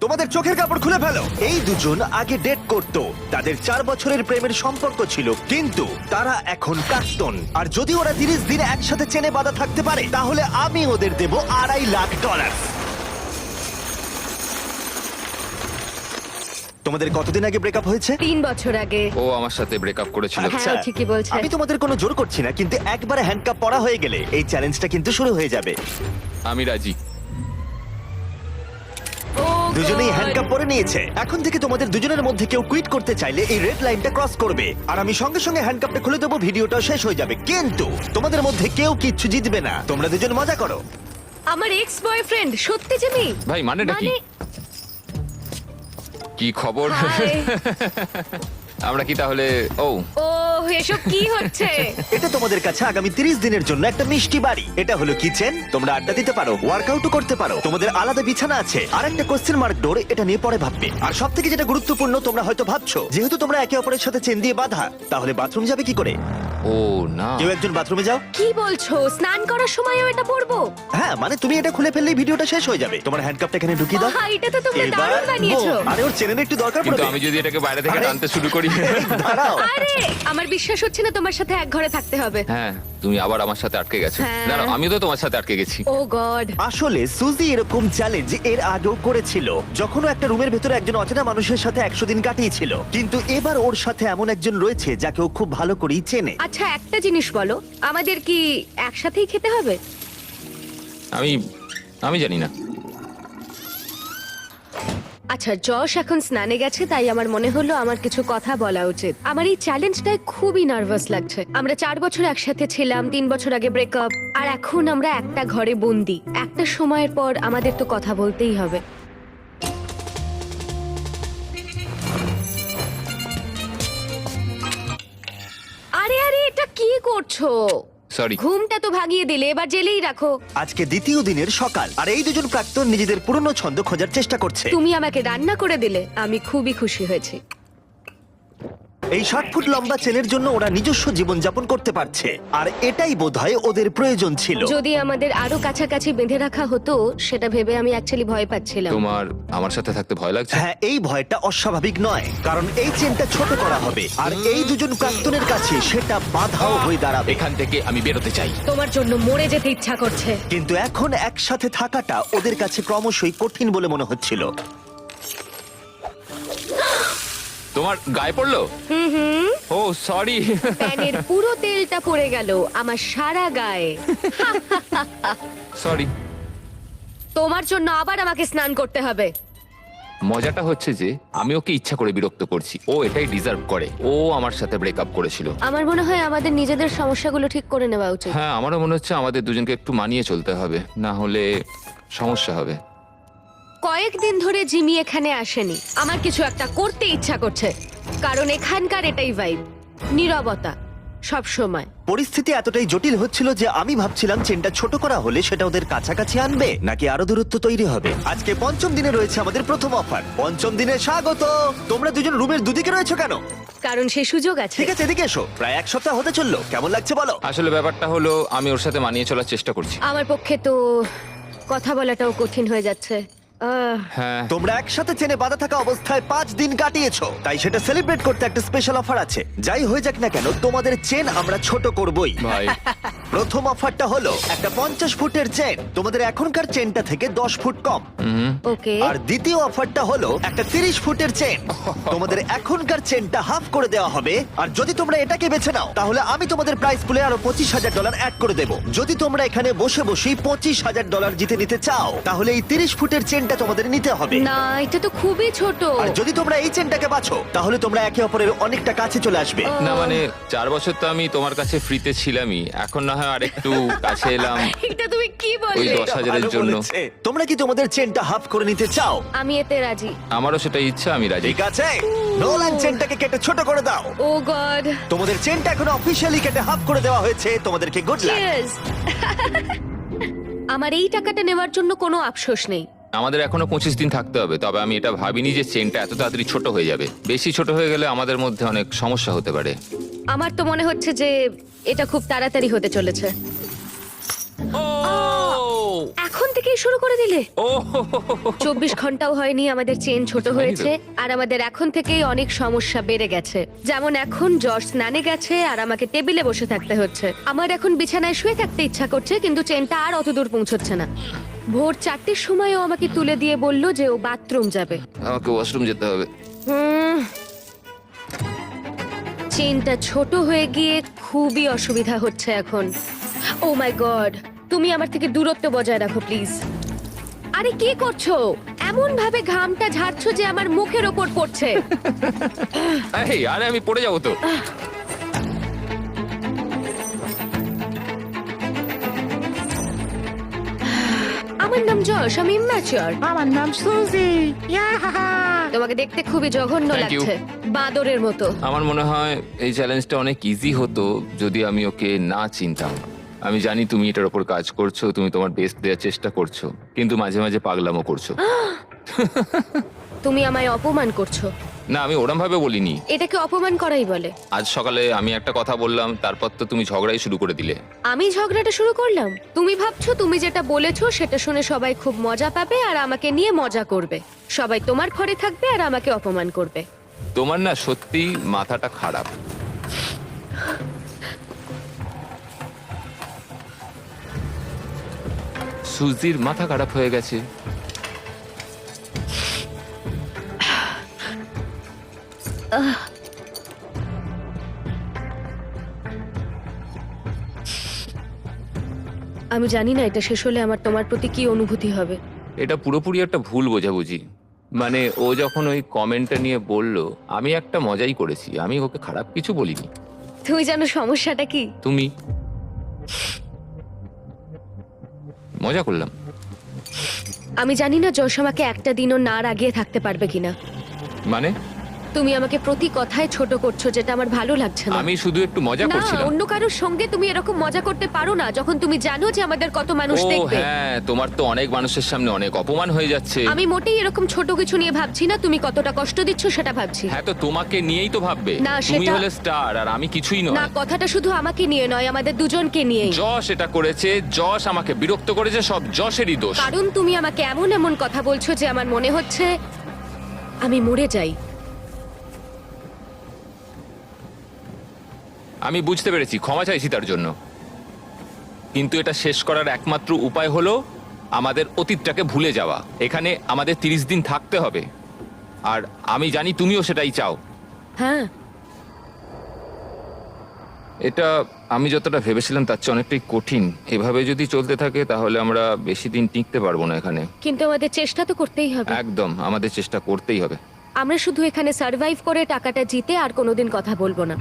তোমাদের চোখের কাপড় খুলে ফেলো। এই দুজন আগে ডেট করত, তাদের 4 বছরের প্রেমের সম্পর্ক ছিল, কিন্তু তারা এখন প্রাক্তন। আর যদি ওরা 30 দিন একসাথে চেনে বাঁধা থাকতে পারে, তাহলে আমি ওদের দেব $2.5 লাখ। তোমাদের কতদিন আগে ব্রেকআপ হয়েছে? 3 বছর আগে। ও আমার সাথে ব্রেকআপ করেছিল। আচ্ছা। হ্যাঁ, ও ঠিকই বলছে। আমি তোমাদের কোনো জোর করছি না, কিন্তু একবার হ্যান্ডকাপ পরা হয়ে গেলে এই চ্যালেঞ্জটা কিন্তু শুরু হয়ে যাবে। আমি রাজি। ও দুজনেই God! হ্যান্ডকাপ পরে নিয়েছে। এখন থেকে তোমাদের দুজনের মধ্যে কেউ কুইট করতে চাইলে এই রেড লাইনটা ক্রস করবে, আর আমি সঙ্গে সঙ্গে হ্যান্ডকাপটা খুলে দেবো, ভিডিওটা শেষ হয়ে যাবে। কিন্তু তোমাদের মধ্যে কেউ কিচ্ছু জিতবে না, তোমরা দুজন মজা করো। আমার এক্স বয়ফ্রেন্ড সত্যি জিমি। ভাই মানেটা কি? কি খবর? হাই। আমরা কি তাহলে? ও ও এসব কি হচ্ছে? এটা তোমাদের কাছে আগামী 30 দিনের জন্য একটা মিষ্টি বাড়ি। এটা হলো কিচেন, তোমরা আড্ডা দিতে পারো, ওয়ার্কআউটও করতে পারো, তোমাদের আলাদা বিছানা আছে, আর একটা কোশ্চেন মার্ক ডোর, এটা নিয়ে পরে ভাববে। আর সবথেকে যেটা গুরুত্বপূর্ণ, তোমরা হয়তো ভাবছো যেহেতু তোমরা একে অপরের সাথে চেন দিয়ে বাঁধা, তাহলে বাথরুম যাবে কি করে? ও না, কেউ একজন বাথরুমে যাও। কি বলছো? স্নান করার সময়ও এটা পরবো? হ্যাঁ, মানে তুমি এটা খুলে ফেললেই ভিডিওটা শেষ হয়ে যাবে। তোমার হ্যান্ডকাপটা এখানে ঢুকিয়ে দাও। আহা, এটা তো তোমরা এবার দারুণ বানিয়েছো। boom! আরে ওর চেনের একটু দরকার কিন্তু পড়বে। আমি যদি এটাকে বাইরে থেকে আরে- টানতে শুরু করি। দাঁড়াও। আরে আমার বিশ্বাস হচ্ছে না তোমার সাথে এক ঘরে থাকতে হবে। হ্যাঁ, তুমি আবার আমার সাথে আটকে গেছো। হ্যাঁ। না না, আমিও তো তোমার সাথে আটকে গেছি। ও গড। আসলে সুজি এরকম চ্যালেঞ্জ এর আগেও করেছিল, যখন ও একটা রুমের ভেতরে একজন অচেনা মানুষের সাথে 100 দিন কাটিয়েছিল। কিন্তু এবার ওর সাথে এমন একজন রয়েছে যাকে ও খুব ভালো করেই চেনে। আচ্ছা একটা জিনিস বলো, আমাদের কি একসাথেই খেতে হবে? আমি জানি না। আচ্ছা, যশ এখন স্নানে গেছে, তাই আমার মনে হলো আমার কিছু কথা বলা উচিত। আমার এই চ্যালেঞ্জটায় খুবই নার্ভাস লাগছে। আমরা 4 বছর একসাথে ছিলাম, 3 বছর আগে ব্রেকআপ, আর এখন আমরা একটা ঘরে বন্দি। একটা সময়ের পর আমাদের তো কথা বলতেই হবে। আরে আরে, এটা কি করছো? সরি। ঘুমটা তো ভাগিয়ে দিলে, এবার জেলেই রাখো। আজকে দ্বিতীয় দিনের সকাল, আর এই দুজন প্রাক্তন নিজেদের পুরনো ছন্দ খোঁজার চেষ্টা করছে। তুমি আমাকে রান্না করে দিলে, আমি খুবই খুশি হয়েছি। এই 60 ফুট লম্বা চেনের জন্য ওরা নিজস্ব জীবন যাপন করতে পারছে, আর এটাই বোধহয় ওদের প্রয়োজন ছিল। যদি আমাদের আরো কাছাকাছি বেঁধে রাখা হতো, সেটা ভেবে আমি অ্যাকচুয়ালি ভয় পাচ্ছিলাম। তোমার আমার সাথে থাকতে ভয় লাগছে? হ্যাঁ, এই ভয়টা অস্বাভাবিক নয়, কারণ এই চেনটা ছোট করা হবে, আর এই দুজন প্রাক্তনের কাছে সেটা বাধাও হয়ে দাঁড়াবে। এখান থেকে আমি বেরোতে চাই। তোমার জন্য মরে যেতে ইচ্ছা করছে। কিন্তু এখন একসাথে থাকাটা ওদের কাছে ক্রমশই কঠিন বলে মনে হচ্ছিল। তোমার গায়ে পড়লো? ও সরি। প্যানের পুরো তেলটা পড়ে গেল আমার সারা গায়ে। সরি। তোমার জন্য আবার আমাকে স্নান করতে হবে। মজাটা হচ্ছে যে আমি ওকে ইচ্ছা করে বিরক্ত করছি। ও এটাই ডিজার্ভ করে। ও আমার সাথে ব্রেকআপ করেছিল। আমার মনে হয় আমাদের নিজেদের সমস্যাগুলো ঠিক করে নেওয়া উচিত। হ্যাঁ, আমারও মনে হচ্ছে আমাদের দুজনকে একটু মানিয়ে চলতে হবে, না হলে সমস্যা হবে। কয়েকদিন ধরে জিমি এখানে আসেনি। আমার কিছু একটা করতে ইচ্ছা করছে, কারণ এখানকার এটাই ভাইব, নীরবতা সব সময়। পরিস্থিতি এতটাই জটিল হচ্ছিল যে আমি ভাবছিলাম চেনটা ছোট করা হলে সেটা ওদের কাছাকাছি আনবে, নাকি আরো দূরত্ব তৈরি হবে। আজকে পঞ্চম দিনে রয়েছে আমাদের প্রথম অফার। পঞ্চম দিনে স্বাগত। তোমরা দুজন রুমের দুদিকে রয়েছো কেন? কারণ সেই সুযোগ আছে। ঠিক আছে, এদিকে এসো। প্রায় 1 সপ্তাহ হতে চললো, কেমন লাগছে বলো? আসলে ব্যাপারটা হলো আমি ওর সাথে মানিয়ে চলার চেষ্টা করছি। আমার পক্ষে তো কথা বলাটাও কঠিন হয়ে যাচ্ছে। হ্যাঁ, তোমরা একসাথে চেনে বাঁধা থাকা অবস্থায় 5 দিন কাটিয়েছো, তাই সেটা সেলিব্রেট করতে একটা স্পেশাল অফার আছে। যাই হয়ে যাক না কেন, তোমাদের চেন আমরা ছোট করবই। ভাই। প্রথম অফারটা হলো একটা 50 ফুটের চেন, তোমাদের এখনকার চেনটা থেকে 10 ফুট কম। ওকে। আর দ্বিতীয় অফারটা হলো একটা 30 ফুটের চেন, তোমাদের এখনকার চেনটা হাফ করে দেওয়া হবে। আর যদি তোমরা এটাকে বেছে নাও, তাহলে আমি তোমাদের প্রাইস পুলে আরো $25,000 অ্যাড করে দেবো। যদি তোমরা এখানে বসে বসেই $25,000 জিতে নিতে চাও, তাহলে এই 30 ফুটের চেনটা তোমাদের নিতে হবে। না, এটা তো খুবই ছোট। আর যদি তোমরা এই চেনটাকে বাছো, তাহলে তোমরা একে অপরের অনেকটা কাছে চলে আসবে। না মানে 4 বছর তো আমি তোমার কাছে ফ্রিতে ছিলামই, এখন না হয় আরেকটু কাছে এলাম। এটা তুমি কি ওই বললে? 10,000-এর ভালো জন্য। বলেছে। তোমরা কি তোমাদের চেনটা হাফ করে নিতে চাও? আমি এতে রাজি। আমারও সেটা ইচ্ছা, আমি রাজি। ঠিক আছে, নোলান চেনটাকে কেটে ছোট করে দাও। ও গড। তোমাদের চেনটা এখন অফিশিয়ালি কেটে হাফ করে দেওয়া হয়েছে। তোমাদেরকে গুড লাক। চিয়ার্স। আমার এই টাকাটা নেওয়ার জন্য কোনো আফসোস নেই। আমাদের এখনো 25 দিন থাকতে হবে, তবে আমি এটা ভাবিনি যে চেনটা এত তাড়াতাড়ি ছোট হয়ে যাবে। বেশি ছোট হয়ে গেলে আমাদের মধ্যে অনেক সমস্যা হতে পারে। আমার তো মনে হচ্ছে যে এটা খুব তাড়াতাড়ি হতে চলেছে। এখন থেকেই শুরু করে দিলে? ও 24 ঘন্টাও হয়নি আমাদের চেন ছোট হয়েছে, আর আমাদের এখন থেকেই অনেক সমস্যা বেড়ে গেছে। যেমন এখন জর্জ স্নানে গেছে আর আমাকে টেবিলে বসে থাকতে হচ্ছে। আমার এখন বিছানায় শুয়ে থাকতে ইচ্ছা করছে, কিন্তু চেনটা আর অত দূর পৌঁছচ্ছে না। ভোর 4টের সময়ও আমাকে তুলে দিয়ে বলল যে ও বাথরুম যাবে। আমাকে ওয়াশরুম যেতে হবে। চেনটা ছোট হয়ে গিয়ে খুবই অসুবিধা হচ্ছে এখন। ও মাই গড, তুমি আমার থেকে দূরত্ব বজায় রাখো প্লিজ। আরে কি করছো? এমন ভাবে ঘামটা ঝাড়ছো যে আমার মুখের ওপর পড়ছে। এই আরে আমি পড়ে যাবো তো। আমার নাম যশ, আমি ইম্যাচিওর। আমার নাম সুজি। তোমাকে দেখতে খুবই জঘন্য Thank you. লাগছে, বাঁদরের মতো। আমার মনে হয় এই চ্যালেঞ্জটা অনেক ইজি হতো যদি আমি ওকে না চিনতাম। আমি জানি তুমি এটার উপর কাজ করছো, তুমি তোমার বেস্ট দেওয়ার চেষ্টা করছো, কিন্তু মাঝে মাঝে পাগলামো করছো। তুমি আমায় অপমান করছো। না, আমি ওরম ভাবে বলিনি। এটাকে অপমান করাই বলে। আজ সকালে আমি একটা কথা বললাম, তারপর তো তুমি ঝগড়াই শুরু করে দিলে। আমি ঝগড়াটা শুরু করলাম? তুমি ভাবছো তুমি যেটা বলেছো সেটা শুনে সবাই খুব মজা পাবে আর আমাকে নিয়ে মজা করবে। সবাই তোমার ঘরে থাকবে আর আমাকে অপমান করবে। তোমার না সত্যি মাথাটা খারাপ। সুজির মাথা খারাপ হয়ে গেছে। আমি জানি না এটা শেষ হলে আমার তোমার প্রতি কি অনুভূতি হবে। এটা পুরোপুরি একটা ভুল বোঝাবুঝি। মানে ও যখন ওই কমেন্টটা নিয়ে বলল, আমি একটা মজাই করেছি, আমি ওকে খারাপ কিছু বলিনি। তুমি জানো সমস্যাটা কি? তুমি মজা করলাম। আমি জানি না যশ আমাকে একটা দিনও না রাগিয়ে থাকতে পারবে কিনা। মানে তুমি আমাকে প্রতি কথায় ছোট করছো, যেটা আমার ভালো লাগছে না। আমি শুধু একটু মজা না, করছিলাম। অন্য কারোর সঙ্গে তুমি এরকম মজা করতে পারো না যখন তুমি জানো যে আমাদের কত মানুষ ও দেখবে। হ্যাঁ, তোমার তো অনেক মানুষের সামনে অনেক অপমান হয়ে যাচ্ছে। আমি মোটেই এরকম ছোট কিছু নিয়ে ভাবছি না, তুমি কতটা কষ্ট দিচ্ছ সেটা ভাবছি। হ্যাঁ, তো তোমাকে নিয়েই তো ভাববে। না, তুমি সেটা- হলে স্টার আর আমি কিছুই না, নয়। কথাটা শুধু আমাকে নিয়ে নয়, আমাদের দুজনকে নিয়েই। যশ এটা করেছে, যশ আমাকে বিরক্ত করেছে, সব যশেরই দোষ। কারণ তুমি আমাকে এমন এমন কথা বলছো যে আমার মনে হচ্ছে আমি মরে যাই। আমি বুঝতে পেরেছি, ক্ষমা চাইছি তার জন্য। কিন্তু এটা শেষ করার একমাত্র উপায় হলো আমাদের অতীতটাকে ভুলে যাওয়া। এখানে আমাদের 30 দিন থাকতে হবে, আর আমি জানি তুমিও সেটাই চাও। হ্যাঁ, এটা আমি যতটা ভেবেছিলাম তার চেয়ে অনেকটাই কঠিন। এভাবে যদি চলতে থাকে তাহলে আমরা বেশি দিন টিকতে পারবো না এখানে। কিন্তু আমাদের চেষ্টা তো করতেই হবে। একদম, আমাদের চেষ্টা করতেই হবে। আমরা শুধু এখানে সার্ভাইভ করে টাকাটা জিতে আর কোনোদিন কথা বলবো না।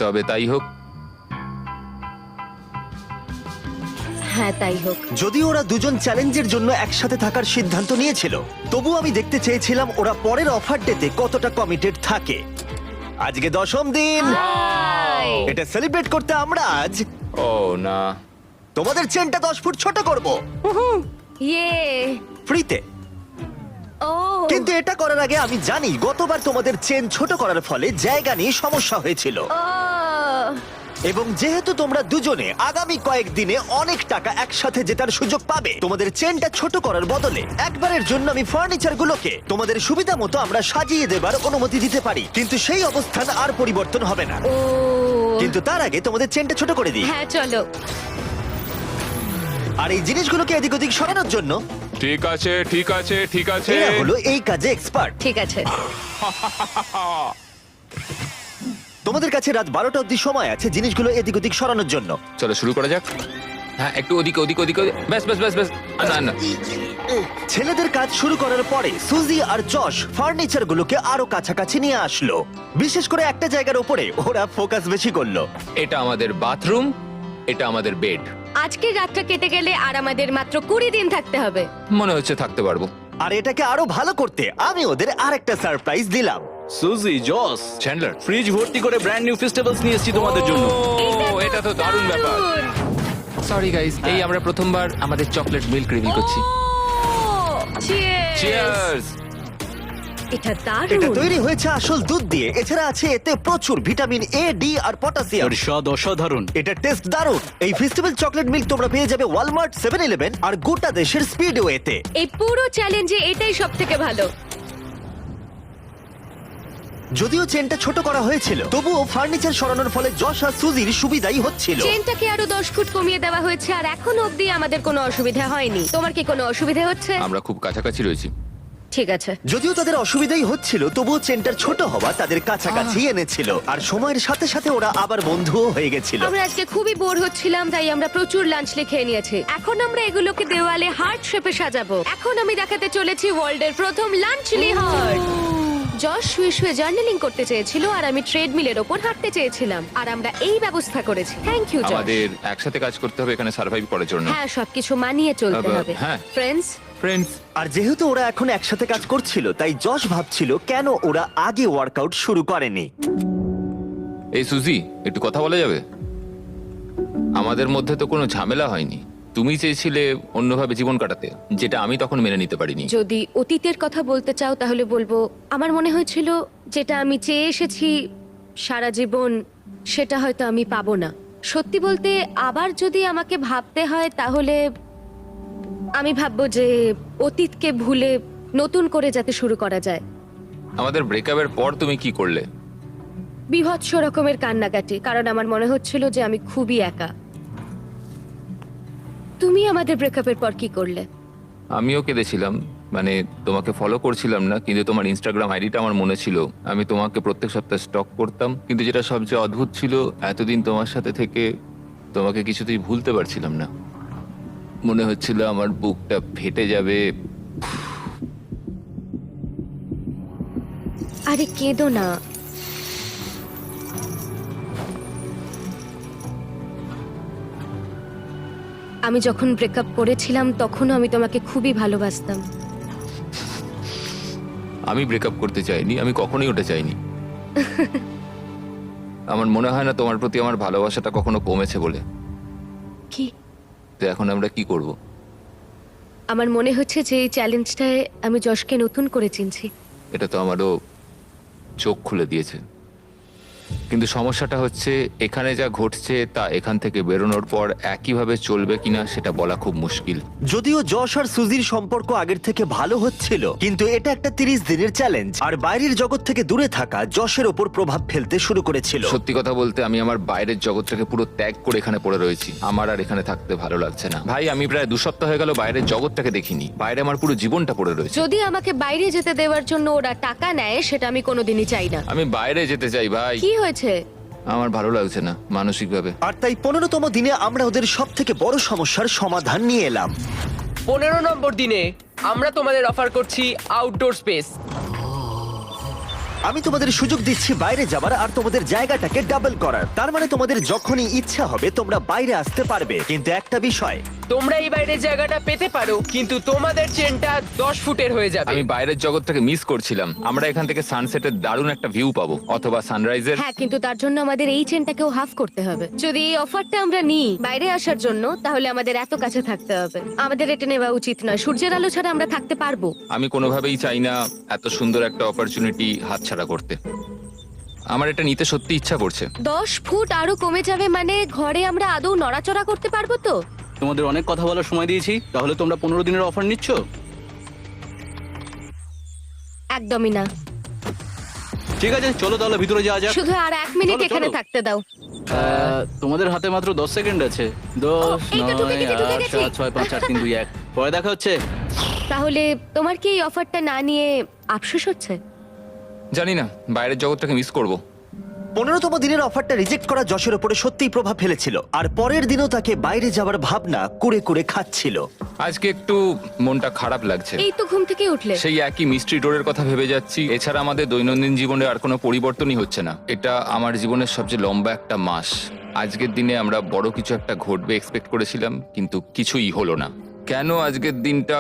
তবে তাই হোক। হ্যাঁ, তাই হোক। যদিও ওরা দুজন চ্যালেঞ্জের জন্য একসাথে থাকার সিদ্ধান্ত নিয়েছিল, তবু আমি দেখতে চেয়েছিলাম ওরা পরের অফার ডেতে কতটা কমিটেড থাকে। আজকে 10ম দিন। হাই। এটা সেলিব্রেট করতে আমরা আজ ও না, তোমাদের চেনটা 10 ফুট ছোট করব ইয়ে। ফ্রিতে। ও, কিন্তু এটা করার আগে আমি জানি গতবার তোমাদের চেন ছোট করার ফলে জায়গা নিয়ে সমস্যা হয়েছিল, ও, এবং যেহেতু তোমরা দুজনে আগামী কয়েকদিনে অনেক টাকা একসাথে জেতার সুযোগ পাবে, তোমাদের চেনটা ছোট করার বদলে একবারের জন্য আমি ফার্নিচারগুলোকে তোমাদের সুবিধা মতো আমরা সাজিয়ে দেবার অনুমতি দিতে পারি। কিন্তু সেই অবস্থান আর পরিবর্তন হবে না। ও। কিন্তু তার আগে তোমাদের চেনটা ছোট করে দিই। হ্যাঁ, চলো। আর এই জিনিসগুলোকে এদিক ওদিক সরানোর জন্য ঠিক আছে ঠিক আছে ঠিক আছে। এরা হলো এই কাজে এক্সপার্ট। ঠিক আছে। তোমাদের কাছে রাত 12টা অব্দি সময় আছে জিনিসগুলো এদিক ওদিক সরানোর জন্য। চলো শুরু করা যাক। হ্যাঁ, একটু ওদিকে ওদিকে ওদিকে। ব্যাস ব্যাস ব্যাস ব্যাস। না না, ছেলেদের কাজ শুরু করার পরে সুজি আর যশ ফার্নিচারগুলোকে আরো কাছাকাছি নিয়ে আসলো। বিশেষ করে একটা জায়গার উপরে ওরা ফোকাস বেশি করলো। এটা আমাদের বাথরুম, এটা আমাদের বেড। আজকের রাতটা কেটে গেলে আর আমাদের মাত্র 20 দিন থাকতে হবে। মনে হচ্ছে থাকতে পারবো। আর এটাকে আরো ভালো করতে আমি ওদের আরেকটা সারপ্রাইজ দিলাম। সুজি, জস, চ্যান্ডলার, ফ্রিজ ভর্তি করে ব্র্যান্ড নিউ ফেস্টিভ্যালস নিয়ে এসেছি তোমাদের জন্য। এটা তো দারুণ ব্যাপার। সরি গাইস, এই আমরা প্রথমবার আমাদের চকলেট মিল্ক রিভিল করছি। চিয়ার্স। চিয়ার্স। এটা এটা দারুণ। তৈরি হয়েছে আসল দুধ দিয়ে, এছাড়া আছে এতে প্রচুর ভিটামিন এ, ডি আর পটাশিয়াম। এর স্বাদ অসাধারণ। এটা টেস্ট দারুণ। এই ফেস্টিভ্যাল চকলেট মিল্ক তোমরা পেয়ে যাবে ওয়ালমার্ট, 7-Eleven আর গোটা দেশের স্পিডওয়েতে। এই পুরো চ্যালেঞ্জে এটাই সব থেকে ভালো। যদিও চেনটা ছোট করা হয়েছিল, তবুও ফার্নিচার সরানোর ফলে যশ আর সুজির সুবিধাই হচ্ছিল। চেনটাকে আরো 10 ফুট কমিয়ে দেওয়া হয়েছে আর এখনো অবধি আমাদের কোনো অসুবিধা হয়নি। তোমার কি কোনো অসুবিধা হচ্ছে? আমরা খুব কাছাকাছি রয়েছি। ঠিক আছে। যদিও তাদের অসুবিধাই হচ্ছিল, তবুও চেনটার ছোট হওয়া তাদের কাছাকাছি এনেছিল, আর সময়ের সাথে সাথে ওরা আবার বন্ধুও হয়ে গেছিল। আমরা আজকে খুবই বোর হচ্ছিলাম, তাই আমরা প্রচুর লাঞ্চ খেয়ে নিয়েছি। এখন আমরা এগুলোকে দেওয়ালে হার্ট শেপে সাজাবো। এখন আমি দেখাতে চলেছি ওয়ার্ল্ডের প্রথম লাঞ্চলি হার্ট। জশ শুয়ে শুয়ে জার্নালিং করতে চেয়েছিল আর আমি ট্রেডমিলের ওপর হাঁটতে চেয়েছিলাম, আর আমরা এই ব্যবস্থা করেছি। Thank you Josh. আমাদের একসাথে কাজ করতে হবে এখানে সার্ভাইভ করার জন্য। হ্যাঁ, সবকিছু মানিয়ে চলতে হবে। হ্যাঁ। ফ্রেন্ডস, ফ্রেন্ডস, আর যেহেতু ওরা এখন একসাথে কাজ করছিল, তাই যশ ভাবছিল কেন ওরা আগে ওয়ার্কআউট শুরু করেনি। এই সুজি, একটু কথা বলা যাবে? আমাদের মধ্যে তো কোনো ঝামেলা হয়নি। তুমি চেয়েছিলে অন্যভাবে জীবন কাটাতে, যেটা আমি তখন মেনে নিতে পারিনি। যদি অতীতের কথা বলতে চাও তাহলে বলবো আমার মনে হয়েছিল যেটা আমি চেয়ে এসেছি সারা জীবন, সেটা হয়তো আমি পাবো না। সত্যি বলতে আবার যদি আমাকে ভাবতে হয় তাহলে আমি ভাববো যে অতীতকে ভুলে নতুন করে যাতে শুরু করা যায়। আমাদের ব্রেকআপের পর তুমি কি করলে? বীভৎস রকমের কান্নাকাটি, কারণ আমার মনে হচ্ছিল যে আমি খুবই একা। তুমি আমাদের ব্রেকআপের পর কি করলে? আমিও কেঁদেছিলাম, মানে তোমাকে ফলো করছিলাম না, কিন্তু তোমার ইনস্টাগ্রাম আইডিটা আমার মনে ছিল। আমি তোমাকে প্রত্যেক সপ্তাহে স্টক করতাম, কিন্তু যেটা সবচেয়ে অদ্ভুত ছিল, এতদিন তোমার সাথে থেকে তোমাকে কিছুতেই ভুলতে পারছিলাম না। মনে হচ্ছিল আমার বুকটা ফেটে যাবে। আরে কেঁদো না। আমি যখন ব্রেকআপ করেছিলাম তখনও আমি তোমাকে খুবই ভালোবাসতাম। আমি ব্রেকআপ করতে চাইনি, আমি কখনোই ওটা চাইনি। আমার মনে হয় না তোমার প্রতি আমার ভালোবাসাটা কখনো কমেছে বলে। কি? তো এখন আমরা কি করব? আমার মনে হচ্ছে যে এই চ্যালেঞ্জটায় আমি যশকে নতুন করে চিনছি। এটা তো আমারও চোখ খুলে দিয়েছে, কিন্তু সমস্যাটা হচ্ছে এখানে যা ঘটছে তা এখান থেকে বেরোনোর পর একইভাবে চলবে কিনা সেটা বলা খুব মুশকিল। যদিও যশ আর সুজির সম্পর্ক আগের থেকে ভালো হচ্ছিল, কিন্তু এটা একটা 30 দিনের চ্যালেঞ্জ, আর বাইরের জগৎ থেকে দূরে থাকা যশের ওপর প্রভাব ফেলতে শুরু করেছিল। সত্যি কথা বলতে আমি আমার বাইরের জগৎটাকে পুরো ত্যাগ করে এখানে পড়ে রয়েছি। আমার আর এখানে থাকতে ভালো লাগছে না। ভাই, আমি প্রায় 2 সপ্তাহ হয়ে গেল বাইরের জগৎটাকে দেখিনি। বাইরে আমার পুরো জীবনটা পড়ে রয়েছে। যদি আমাকে বাইরে যেতে দেওয়ার জন্য ওরা টাকা নেয়, সেটা আমি কোনোদিনই চাই না। আমি বাইরে যেতে চাই ভাই। কি হয়েছে? আমার ভালো লাগছে না মানসিকভাবে। আর তাই 15তম দিনে আমরা ওদের সব থেকে বড় সমস্যার সমাধান নিয়ে এলাম। 15 নম্বর দিনে আমরা তোমাদের অফার করছি আউটডোর স্পেস। আমি তোমাদের সুযোগ দিচ্ছি বাইরে যাবার আর তোমাদের জায়গাটাকে ডাবল করার। তার মানে তোমাদের যখনই ইচ্ছা হবে তোমরা বাইরে আসতে পারবে, কিন্তু একটা বিষয়, তোমরা এই বাইরের জায়গাটা পেতে পারো, কিন্তু তোমাদের চেনটা 10 ফুটের হয়ে যাবে। আমি বাইরের জগৎটাকে মিস করছিলাম। আমরা এখান থেকে সানসেটের দারুণ একটা ভিউ পাবো, অথবা সানরাইজের। হ্যাঁ, কিন্তু তার জন্য আমাদের এই চেনটাকেও হাফ করতে হবে। যদি এই অফারটা আমরা নিই বাইরে আসার জন্য, তাহলে আমাদের এত কাছে থাকতে হবে। আমাদের এটা নেওয়া উচিত নয়। সূর্যের আলো ছাড়া আমরা থাকতে পারবো? আমি কোনোভাবেই চাই না এত সুন্দর একটা অপরচুনিটি হাতছাড়া করতে। আমার এটা নিতে সত্যি ইচ্ছা করছে। 10 ফুট আরো কমে যাবে, মানে ঘরে আমরা আদৌ নড়াচড়া করতে পারবো তো? তোমাদের অনেক কথা বলার সময় দিয়েছি, তাহলে তোমরা 15 দিনের অফার নিচ্ছ? একদমই না। ঠিক আছে, চলো তাহলে ভিতরে যাওয়া যাক। শুধু আর 1 মিনিট চলো, এখানে চলো। থাকতে দাও। তোমাদের হাতে মাত্র 10 সেকেন্ড আছে। 10, এই তো ঢুকে 9, গেছি, ঢুকে 8, গেছি। 7, 6, 5, 4, 3, 2, 1। পরে দেখা হচ্ছে। তাহলে তোমার কি এই অফারটা না নিয়ে আফসোস হচ্ছে? জানি না, বাইরের জগৎটাকে মিস করব। 15তম দিনের অফারটা রিজেক্ট করা যশের উপরে সত্যিই প্রভাব ফেলেছিল, আর পরের দিনও তাকে বাইরে যাওয়ার ভাবনা কুরে কুরে খাচ্ছিল। আজকে একটু মনটা খারাপ লাগছে। এই তো ঘুম থেকে উঠলে। সেই একই মিস্ট্রি ডোরের কথা ভেবে যাচ্ছি। এছাড়া আমাদের দৈনন্দিন জীবনে আর কোনো পরিবর্তনই হচ্ছে না। এটা আমার জীবনের সবচেয়ে লম্বা একটা মাস। আজকের দিনে আমরা বড় কিছু একটা ঘটবে এক্সপেক্ট করেছিলাম, কিন্তু কিছুই হলো না। কেন আজকের দিনটা